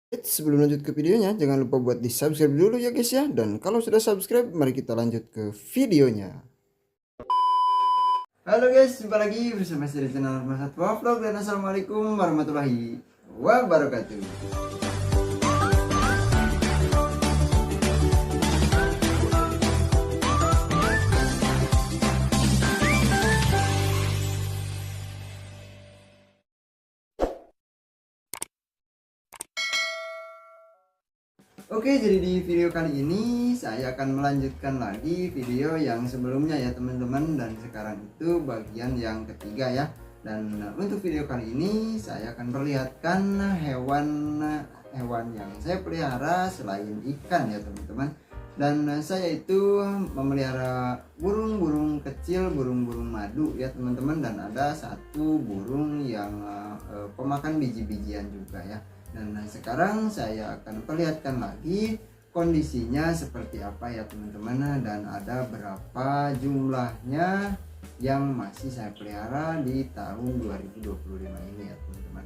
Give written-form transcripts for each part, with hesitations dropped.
Sebelum lanjut ke videonya, jangan lupa buat di subscribe dulu ya guys ya. Dan kalau sudah subscribe, mari kita lanjut ke videonya. Halo guys, jumpa lagi bersama saya di channel Mas Satwa Vlog. Dan assalamualaikum warahmatullahi wabarakatuh. Oke, jadi di video kali ini saya akan melanjutkan lagi video yang sebelumnya ya teman-teman. Dan sekarang itu bagian yang ketiga ya. Dan untuk video kali ini saya akan perlihatkan hewan yang saya pelihara selain ikan ya teman-teman. Dan saya itu memelihara burung-burung kecil, burung-burung madu ya teman-teman. Dan ada satu burung yang pemakan biji-bijian juga ya. Dan sekarang saya akan perlihatkan lagi kondisinya seperti apa ya teman-teman, dan ada berapa jumlahnya yang masih saya pelihara di tahun 2025 ini ya teman-teman.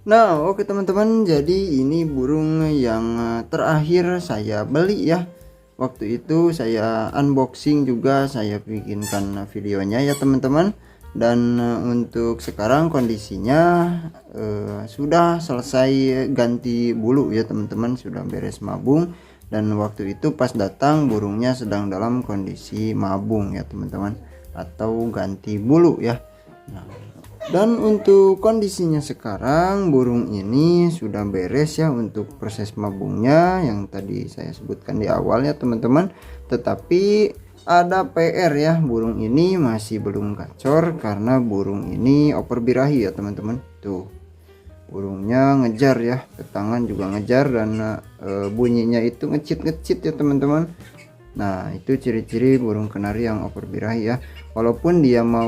Nah oke teman-teman, jadi ini burung yang terakhir saya beli ya. Waktu itu saya unboxing juga, saya bikinkan videonya ya teman-teman. Dan untuk sekarang kondisinya sudah selesai ganti bulu ya teman-teman, sudah beres mabung. Dan waktu itu pas datang burungnya sedang dalam kondisi mabung ya teman-teman, atau ganti bulu ya. Nah, dan untuk kondisinya sekarang burung ini sudah beres ya untuk proses mabungnya yang tadi saya sebutkan di awal ya teman-teman. Tetapi ada PR ya, burung ini masih belum gacor karena burung ini oper birahi ya teman-teman. Tuh burungnya ngejar ya, ke tangan juga ngejar, dan bunyinya itu ngecit-ngecit ya teman-teman. Nah itu ciri-ciri burung kenari yang oper birahi ya. Walaupun dia mau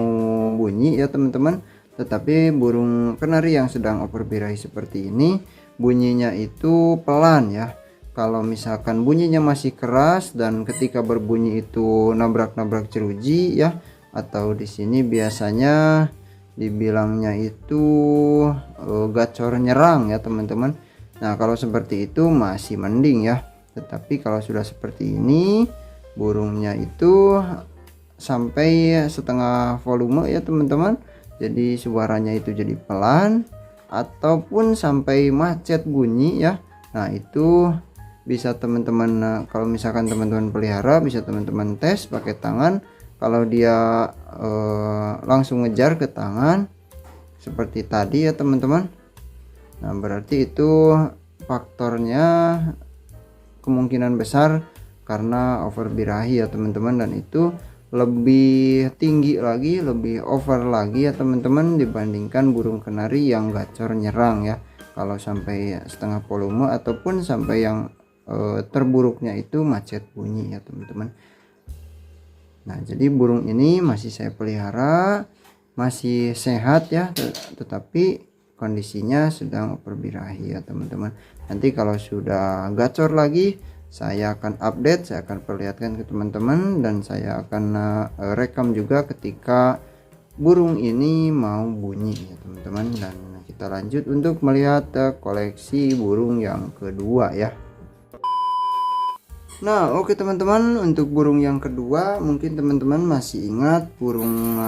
bunyi ya teman-teman, tetapi burung kenari yang sedang oper birahi seperti ini bunyinya itu pelan ya. Kalau misalkan bunyinya masih keras dan ketika berbunyi itu nabrak-nabrak jeruji ya, atau di sini biasanya dibilangnya itu gacor nyerang ya teman-teman. Nah kalau seperti itu masih mending ya. Tetapi kalau sudah seperti ini burungnya itu sampai setengah volume ya teman-teman, jadi suaranya itu jadi pelan ataupun sampai macet bunyi ya. Nah itu bisa teman-teman, kalau misalkan teman-teman pelihara, bisa teman-teman tes pakai tangan. Kalau dia langsung ngejar ke tangan seperti tadi ya teman-teman, nah berarti itu faktornya kemungkinan besar karena over birahi ya teman-teman. Dan itu lebih tinggi lagi, lebih over lagi ya teman-teman dibandingkan burung kenari yang gacor nyerang ya. Kalau sampai setengah volume ataupun sampai yang terburuknya itu macet bunyi ya teman-teman. Nah jadi burung ini masih saya pelihara, masih sehat ya, tetapi kondisinya sedang oper birahi ya teman-teman. Nanti kalau sudah gacor lagi saya akan update, saya akan perlihatkan ke teman-teman, dan saya akan rekam juga ketika burung ini mau bunyi ya teman-teman. Dan kita lanjut untuk melihat koleksi burung yang kedua ya. Nah oke teman-teman, untuk burung yang kedua mungkin teman-teman masih ingat burung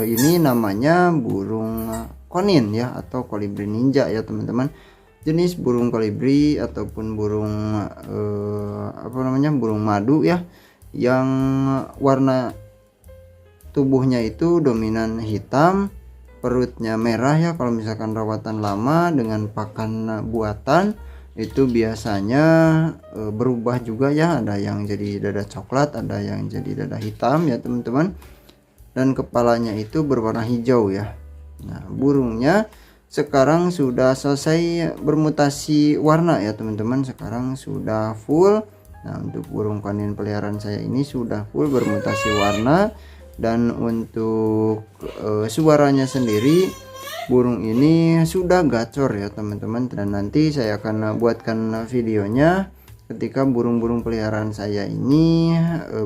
ini namanya burung konin ya, atau kolibri ninja ya teman-teman. Jenis burung kolibri ataupun burung burung madu ya, yang warna tubuhnya itu dominan hitam, perutnya merah ya. Kalau misalkan rawatan lama dengan pakan buatan itu biasanya berubah juga ya, ada yang jadi dada coklat, ada yang jadi dada hitam ya teman-teman. Dan kepalanya itu berwarna hijau ya. Nah burungnya sekarang sudah selesai bermutasi warna ya teman-teman, sekarang sudah full. Nah untuk burung konin peliharaan saya ini sudah full bermutasi warna. Dan untuk suaranya sendiri, burung ini sudah gacor ya teman-teman. Dan nanti saya akan buatkan videonya ketika burung-burung peliharaan saya ini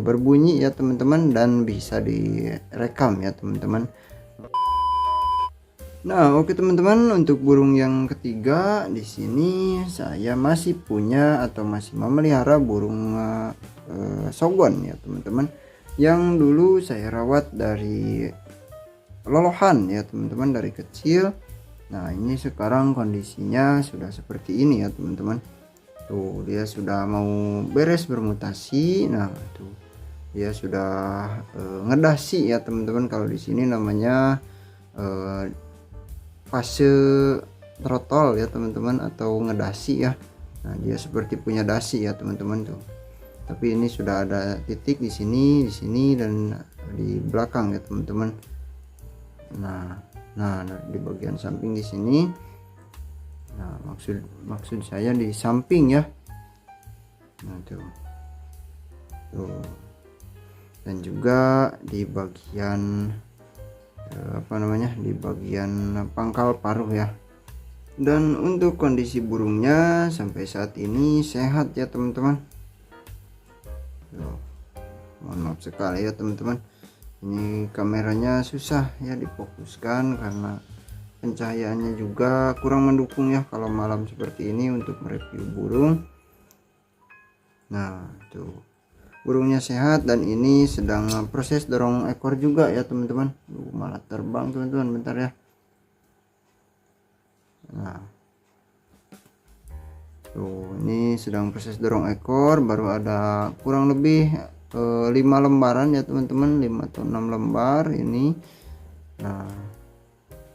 berbunyi ya teman-teman, dan bisa direkam ya teman-teman. Nah, oke teman-teman, untuk burung yang ketiga di sini saya masih punya atau masih memelihara burung sogon ya teman-teman, yang dulu saya rawat dari lolohan ya teman-teman, dari kecil. Nah, ini sekarang kondisinya sudah seperti ini ya teman-teman. Tuh, dia sudah mau beres bermutasi. Nah, tuh dia sudah ngedasi ya teman-teman. Kalau di sini namanya fase trotol ya teman-teman, atau ngedasi ya. Nah, dia seperti punya dasi ya teman-teman tuh. Tapi ini sudah ada titik di sini dan di belakang ya teman-teman. Nah, di bagian samping di sini. Nah, maksud saya di samping ya. Nah, tuh. Dan juga di bagian di bagian pangkal paruh ya. Dan untuk kondisi burungnya sampai saat ini sehat ya teman-teman. Mohon maaf sekali ya teman-teman, ini kameranya susah ya difokuskan karena pencahayaannya juga kurang mendukung ya kalau malam seperti ini untuk mereview burung. Nah, tuh burungnya sehat dan ini sedang proses dorong ekor juga ya teman-teman. Malah terbang teman-teman, bentar ya. Nah, tuh ini sedang proses dorong ekor, baru ada kurang lebih 5 lembaran ya teman-teman, 5 atau 6 lembar ini. Nah,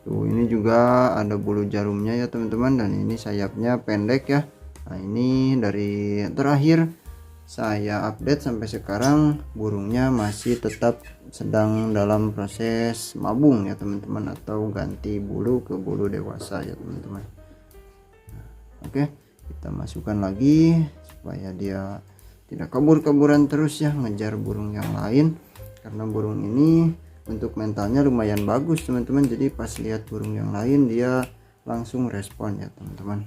tuh ini juga ada bulu jarumnya ya teman-teman, dan ini sayapnya pendek ya. Nah, ini dari terakhir saya update sampai sekarang burungnya masih tetap sedang dalam proses mabung ya teman-teman, atau ganti bulu ke bulu dewasa ya teman-teman. Oke, kita masukkan lagi supaya dia tidak kabur-kaburan terus ya ngejar burung yang lain, karena burung ini untuk mentalnya lumayan bagus teman-teman. Jadi pas lihat burung yang lain dia langsung respon ya teman-teman.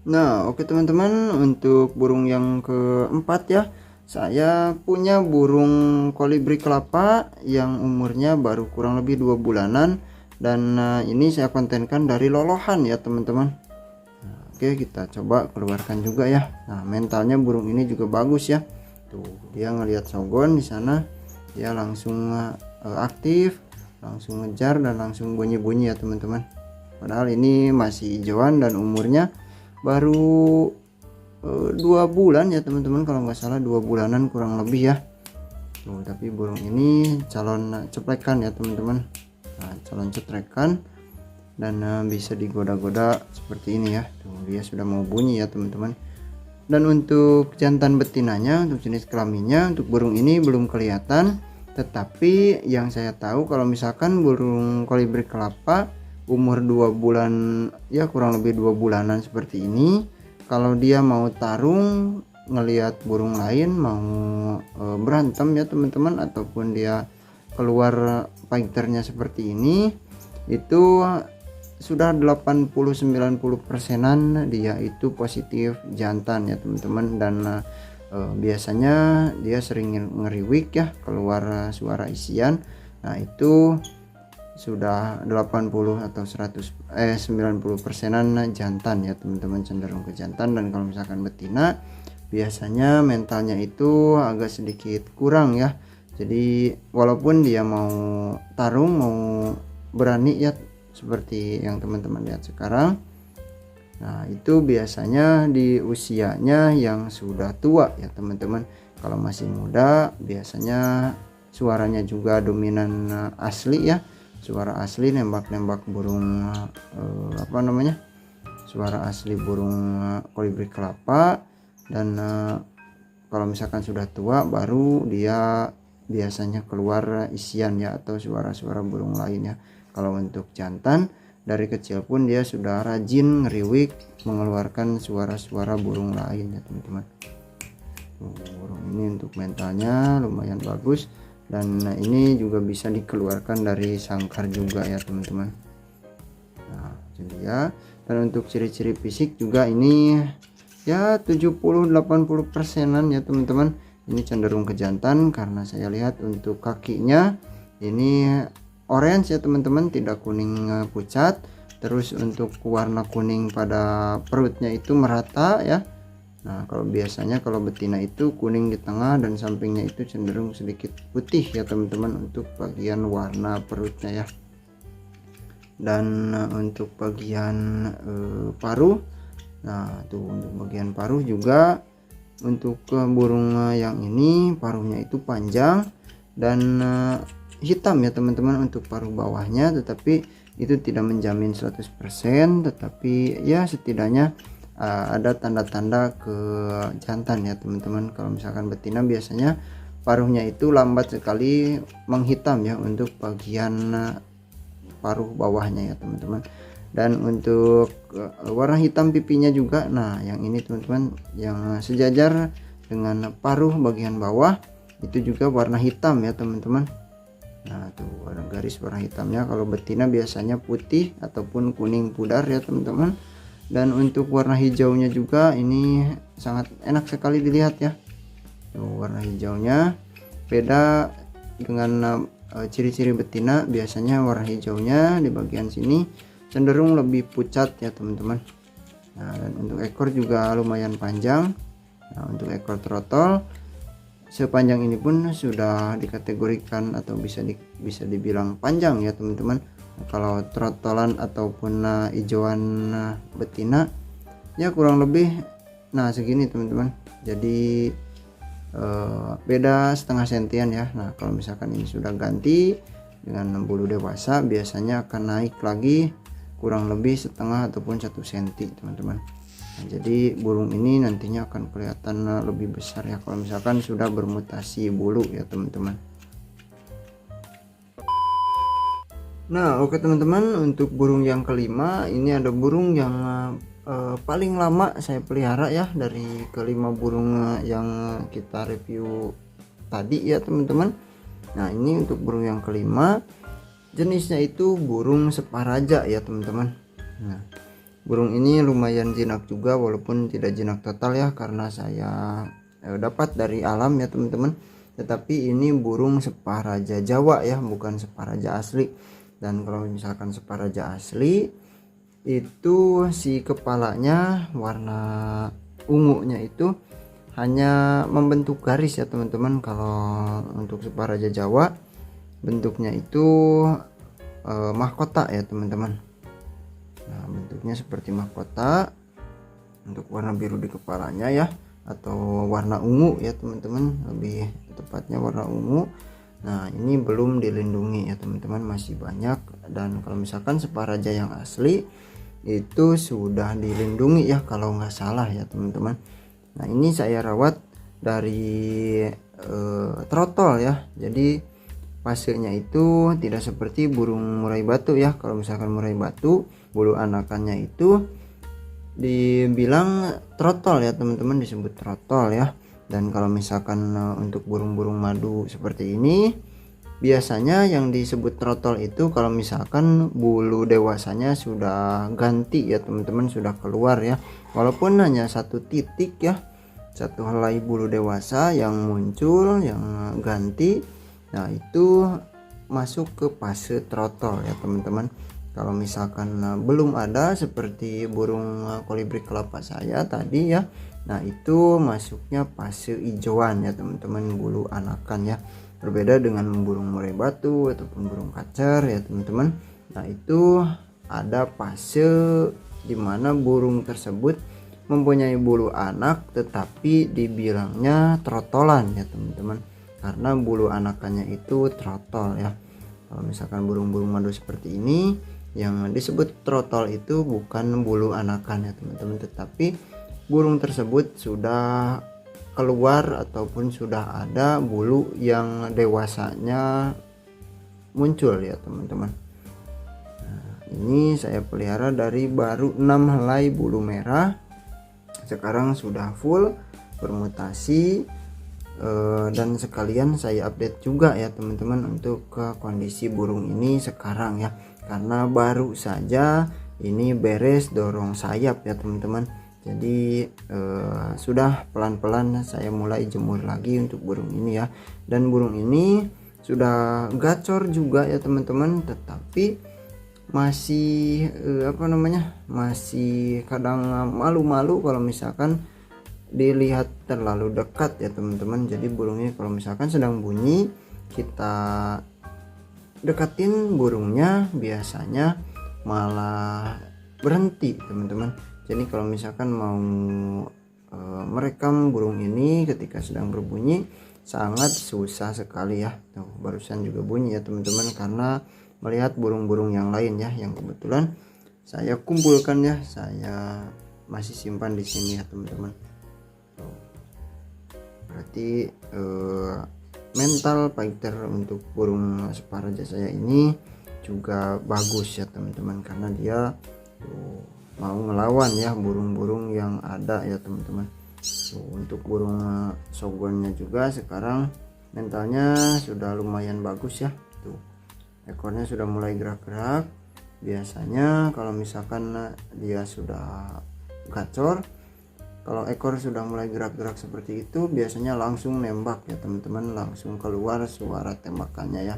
Nah, oke teman-teman, untuk burung yang keempat ya, saya punya burung kolibri kelapa yang umurnya baru kurang lebih 2 bulanan, dan ini saya kontenkan dari lolohan ya teman-teman. Nah, oke, kita coba keluarkan juga ya. Nah, mentalnya burung ini juga bagus ya. Tuh, dia ngelihat sogon di sana, dia langsung aktif, langsung ngejar dan langsung bunyi-bunyi ya teman-teman. Padahal ini masih hijauan dan umurnya baru 2 bulan ya teman-teman, kalau nggak salah 2 bulanan kurang lebih ya. Tuh, tapi burung ini calon ceplekan ya teman-teman. Nah, calon ceplekan dan bisa digoda-goda seperti ini ya. Tuh, dia sudah mau bunyi ya teman-teman. Dan untuk jantan betinanya, untuk jenis kelaminnya, untuk burung ini belum kelihatan. Tetapi yang saya tahu, kalau misalkan burung kolibri kelapa umur 2 bulan ya, kurang lebih 2 bulanan seperti ini, kalau dia mau tarung ngelihat burung lain, mau berantem ya teman-teman, ataupun dia keluar fighternya seperti ini, itu sudah 80-90 persenan dia itu positif jantan ya teman-teman. Dan biasanya dia sering ngeriwik ya, keluar suara isian. Nah, itu sudah 80 atau 90 persenan jantan ya teman-teman, cenderung ke jantan. Dan kalau misalkan betina biasanya mentalnya itu agak sedikit kurang ya. Jadi walaupun dia mau tarung, mau berani ya seperti yang teman-teman lihat sekarang, nah itu biasanya di usianya yang sudah tua ya teman-teman. Kalau masih muda biasanya suaranya juga dominan asli ya, suara asli nembak-nembak burung suara asli burung kolibri kelapa. Dan kalau misalkan sudah tua baru dia biasanya keluar isian ya, atau suara-suara burung lain ya. Kalau untuk jantan dari kecil pun dia sudah rajin ngeriwik mengeluarkan suara-suara burung lain ya teman-teman. Burung ini untuk mentalnya lumayan bagus, dan ini juga bisa dikeluarkan dari sangkar juga ya teman-teman. Nah, jadi ya. Dan untuk ciri-ciri fisik juga ini ya 70-80 persenan ya teman-teman. Ini cenderung ke jantan karena saya lihat untuk kakinya ini orange ya teman-teman, tidak kuning pucat. Terus untuk warna kuning pada perutnya itu merata ya. Nah, kalau biasanya kalau betina itu kuning di tengah dan sampingnya itu cenderung sedikit putih ya teman-teman untuk bagian warna perutnya ya. Dan untuk bagian paruh, nah tuh untuk bagian paruh juga untuk burung yang ini paruhnya itu panjang dan hitam ya teman-teman untuk paruh bawahnya, tetapi itu tidak menjamin 100%, tetapi ya setidaknya ada tanda-tanda ke jantan ya teman-teman. Kalau misalkan betina biasanya paruhnya itu lambat sekali menghitam ya untuk bagian paruh bawahnya ya teman-teman. Dan untuk warna hitam pipinya juga, nah yang ini teman-teman yang sejajar dengan paruh bagian bawah itu juga warna hitam ya teman-teman. Nah tuh warna garis warna hitamnya, kalau betina biasanya putih ataupun kuning pudar ya teman-teman. Dan untuk warna hijaunya juga ini sangat enak sekali dilihat ya. Tuh, warna hijaunya beda dengan ciri-ciri betina. Biasanya warna hijaunya di bagian sini cenderung lebih pucat ya teman-teman. Nah, dan untuk ekor juga lumayan panjang. Nah, untuk ekor trotol sepanjang ini pun sudah dikategorikan atau bisa dibilang panjang ya teman-teman. Kalau trotolan ataupun hijauan betina ya kurang lebih nah segini teman-teman. Jadi beda setengah sentian ya. Nah kalau misalkan ini sudah ganti dengan bulu dewasa biasanya akan naik lagi kurang lebih setengah ataupun 1 senti teman-teman. Nah, jadi burung ini nantinya akan kelihatan lebih besar ya kalau misalkan sudah bermutasi bulu ya teman-teman. Nah oke teman-teman, untuk burung yang kelima ini ada burung yang paling lama saya pelihara ya dari kelima burung yang kita review tadi ya teman-teman. Nah ini untuk burung yang kelima, jenisnya itu burung separaja ya teman-teman. Nah burung ini lumayan jinak juga walaupun tidak jinak total ya karena saya dapat dari alam ya teman-teman. Tetapi ini burung separaja Jawa ya, bukan separaja asli. Dan kalau misalkan separaja asli itu si kepalanya warna ungunya itu hanya membentuk garis ya teman-teman. Kalau untuk separaja Jawa bentuknya itu mahkota ya teman-teman. Nah bentuknya seperti mahkota untuk warna biru di kepalanya ya, atau warna ungu ya teman-teman, lebih tepatnya warna ungu. Nah ini belum dilindungi ya teman-teman, masih banyak. Dan kalau misalkan separaja yang asli itu sudah dilindungi ya kalau nggak salah ya teman-teman. Nah ini saya rawat dari trotol ya, jadi fasenya itu tidak seperti burung murai batu ya. Kalau misalkan murai batu bulu anakannya itu dibilang trotol ya teman-teman, disebut trotol ya. Dan kalau misalkan untuk burung-burung madu seperti ini biasanya yang disebut trotol itu kalau misalkan bulu dewasanya sudah ganti ya teman-teman, sudah keluar ya, walaupun hanya 1 titik ya, 1 helai bulu dewasa yang muncul yang ganti. Nah itu masuk ke fase trotol ya teman-teman. Kalau misalkan belum ada seperti burung kolibri kelapa saya tadi ya, nah itu masuknya fase hijauan ya teman-teman, bulu anakan ya. Berbeda dengan burung murai batu ataupun burung kacer ya teman-teman. Nah itu ada fase dimana burung tersebut mempunyai bulu anak tetapi dibilangnya trotolan ya teman-teman, karena bulu anakannya itu trotol ya. Kalau misalkan burung-burung madu seperti ini yang disebut trotol itu bukan bulu anakan ya teman-teman, tetapi burung tersebut sudah keluar ataupun sudah ada bulu yang dewasanya muncul ya teman-teman. Nah, ini saya pelihara dari baru 6 helai bulu merah, sekarang sudah full bermutasi. Dan sekalian saya update juga ya teman-teman untuk kondisi burung ini sekarang ya, karena baru saja ini beres dorong sayap ya teman-teman. Jadi sudah pelan-pelan saya mulai jemur lagi untuk burung ini ya. Dan burung ini sudah gacor juga ya teman-teman, tetapi masih masih kadang malu-malu kalau misalkan dilihat terlalu dekat ya teman-teman. Jadi burung ini kalau misalkan sedang bunyi, kita dekatin burungnya biasanya malah berhenti teman-teman. Jadi kalau misalkan mau merekam burung ini ketika sedang berbunyi sangat susah sekali ya. Tuh, barusan juga bunyi ya teman-teman, karena melihat burung-burung yang lain ya, yang kebetulan saya kumpulkan ya, saya masih simpan di sini ya teman-teman. Berarti mental fighter untuk burung Sparaja saya ini juga bagus ya teman-teman, karena dia mau ngelawan ya burung-burung yang ada ya teman-teman. Untuk burung sogonnya juga sekarang mentalnya sudah lumayan bagus ya. Tuh, ekornya sudah mulai gerak-gerak. Biasanya kalau misalkan dia sudah gacor, kalau ekor sudah mulai gerak-gerak seperti itu, biasanya langsung nembak ya teman-teman, langsung keluar suara tembakannya ya.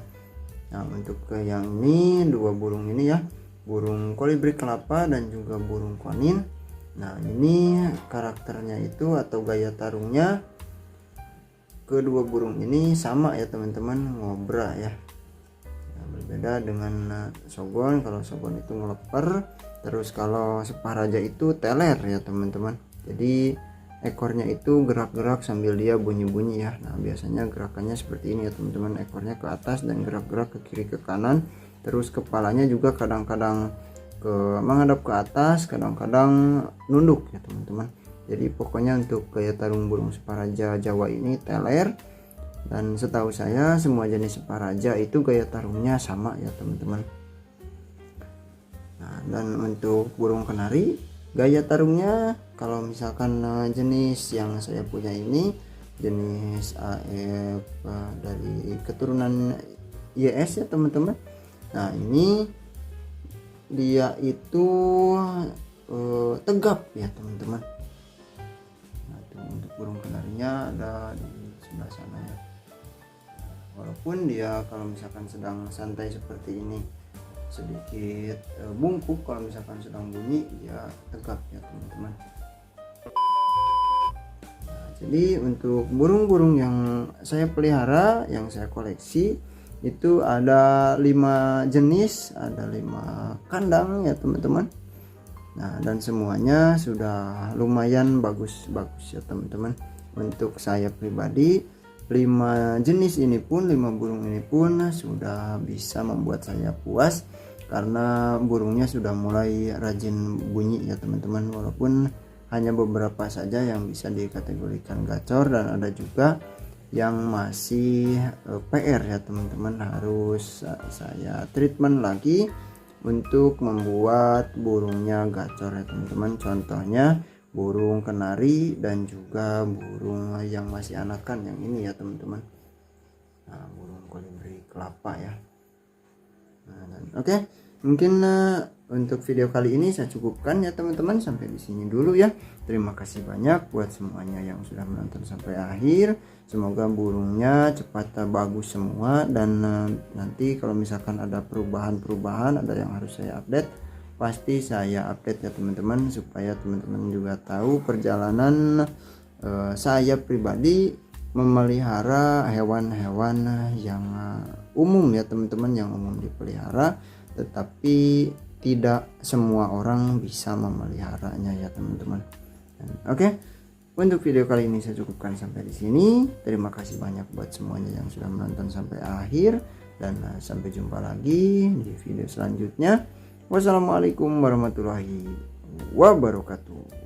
Nah, untuk ke yang ini, dua burung ini ya, burung kolibri kelapa dan juga burung konin. Nah, ini karakternya itu atau gaya tarungnya kedua burung ini sama ya teman-teman, ngobra ya. Nah, berbeda dengan sogon. Kalau sogon itu ngeleper, terus kalau Sparaja itu teler ya teman-teman. Jadi ekornya itu gerak-gerak sambil dia bunyi-bunyi ya. Nah, biasanya gerakannya seperti ini ya teman-teman, ekornya ke atas dan gerak-gerak ke kiri ke kanan. Terus kepalanya juga kadang-kadang menghadap ke atas, kadang-kadang nunduk ya teman-teman. Jadi pokoknya untuk gaya tarung burung Sparaja Jawa ini teler, dan setahu saya semua jenis Sparaja itu gaya tarungnya sama ya teman-teman. Nah, dan untuk burung kenari gaya tarungnya kalau misalkan jenis yang saya punya ini jenis AF dari keturunan YS ya teman-teman. Nah, ini dia itu tegap ya teman-teman. Nah, itu untuk burung kenarinya ada di sebelah sana ya. Walaupun dia kalau misalkan sedang santai seperti ini sedikit bungkuk, kalau misalkan sedang bunyi dia tegap ya teman-teman. Nah, jadi untuk burung-burung yang saya pelihara, yang saya koleksi itu ada 5 jenis, ada 5 kandang ya teman-teman. Nah, dan semuanya sudah lumayan bagus-bagus ya teman-teman. Untuk saya pribadi 5 jenis ini pun, 5 burung ini pun sudah bisa membuat saya puas, karena burungnya sudah mulai rajin bunyi ya teman-teman. Walaupun hanya beberapa saja yang bisa dikategorikan gacor, dan ada juga yang masih PR ya teman-teman, harus saya treatment lagi untuk membuat burungnya gacor ya teman-teman. Contohnya burung kenari dan juga burung yang masih anakan yang ini ya teman-teman. Nah, burung kolibri kelapa ya. Nah, oke, mungkin untuk video kali ini saya cukupkan ya teman-teman, sampai di sini dulu ya. Terima kasih banyak buat semuanya yang sudah menonton sampai akhir. Semoga burungnya cepat bagus semua, dan nanti kalau misalkan ada perubahan-perubahan, ada yang harus saya update, pasti saya update ya teman-teman, supaya teman-teman juga tahu perjalanan saya pribadi memelihara hewan-hewan yang umum ya teman-teman, yang umum dipelihara, tetapi tidak semua orang bisa memeliharanya ya teman-teman. Oke, untuk video kali ini saya cukupkan sampai di sini. Terima kasih banyak buat semuanya yang sudah menonton sampai akhir, dan sampai jumpa lagi di video selanjutnya. Wassalamualaikum warahmatullahi wabarakatuh.